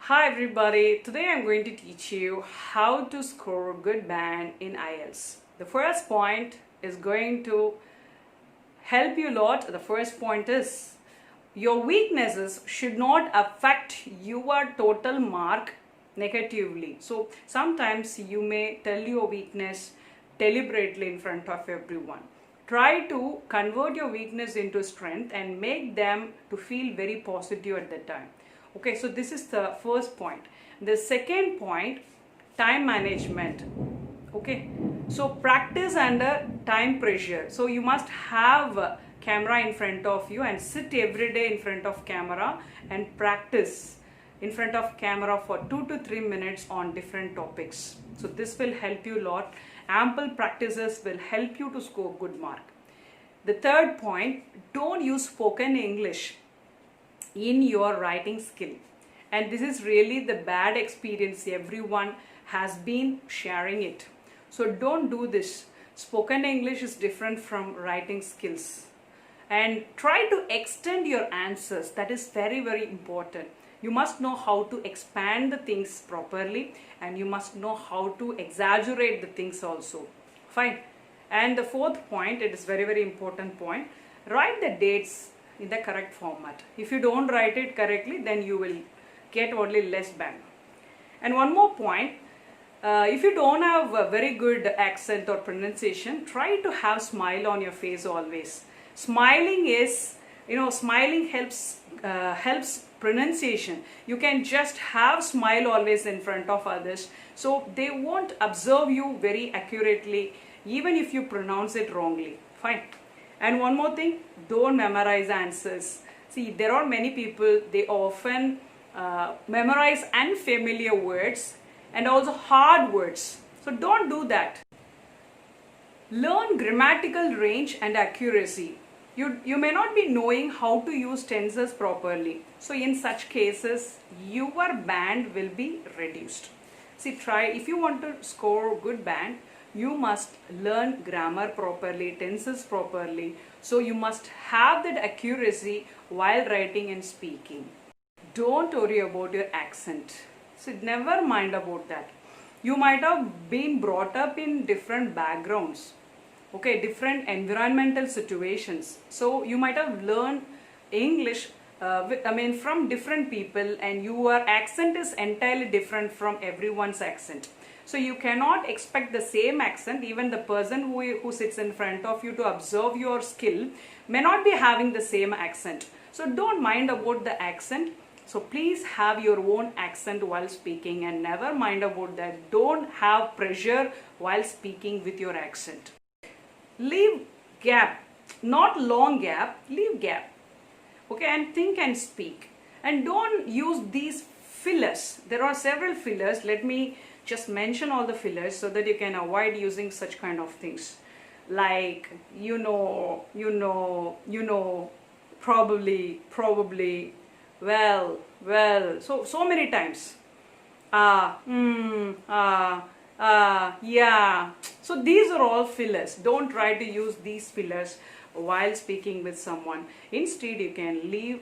Hi everybody, today I'm going to teach you how to score a good band in IELTS. The first point is going to help you a lot. The first point is your weaknesses should not affect your total mark negatively. So sometimes you may tell your weakness deliberately in front of everyone. Try to convert your weakness into strength and make them to feel very positive at the time. Okay, so this is the first point. The second point, time management. Okay, so practice under time pressure. So you must have a camera in front of you and sit every day in front of camera and practice in front of camera for 2 to 3 minutes on different topics. So this will help you a lot. Ample practices will help you to score good mark. The third point, don't use spoken English in your writing skill, and this is really the bad experience. Everyone has been sharing it, so don't do this. Spoken English is different from writing skills, and try to extend your answers. That is very, very important. You must know how to expand the things properly, and you must know how to exaggerate the things also. Fine. And the fourth point, it is very, very important point, write the dates in the correct format. If you don't write it correctly, then you will get only less band. And one more point, if you don't have a very good accent or pronunciation, try to have smile on your face always. Smiling is, smiling helps pronunciation. You can just have smile always in front of others, so they won't observe you very accurately even if you pronounce it wrongly. Fine. And one more thing, don't memorize answers. See, there are many people, they often memorize unfamiliar words and also hard words. So don't do that. Learn grammatical range and accuracy. You may not be knowing how to use tenses properly. So in such cases, your band will be reduced. See, if you want to score good band, you must learn grammar properly, tenses properly. So you must have that accuracy while writing and speaking. Don't worry about your accent. So never mind about that. You might have been brought up in different backgrounds, okay, different environmental situations. So you might have learned English from different people, and your accent is entirely different from everyone's accent. So you cannot expect the same accent. Even the person who sits in front of you to observe your skill may not be having the same accent. So don't mind about the accent. So please have your own accent while speaking, and never mind about that. Don't have pressure while speaking with your accent. Leave gap, not long gap, leave gap. Okay, and think and speak. And don't use these fillers. There are several fillers. Let me just mention all the fillers so that you can avoid using such kind of things like probably, well, so many times, yeah. So these are all fillers. Don't try to use these fillers while speaking with someone. Instead, you can leave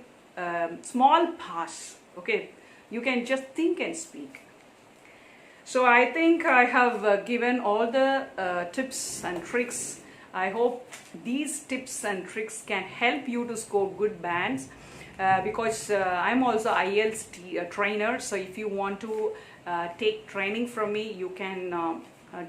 small pause. Okay, you can just think and speak. So I think I have given all the tips and tricks. I hope these tips and tricks can help you to score good bands, because I'm also IELTS trainer. So if you want to take training from me, you can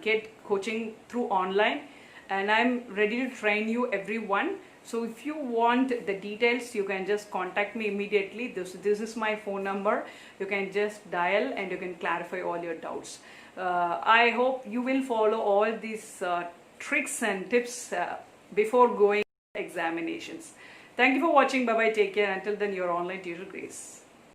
get coaching through online, and I'm ready to train you everyone. So if you want the details, you can just contact me immediately. This is my phone number. You can just dial and you can clarify all your doubts. I hope you will follow all these tricks and tips before going examinations. Thank you for watching. Bye bye. Take care. Until then, your online tutor Grace.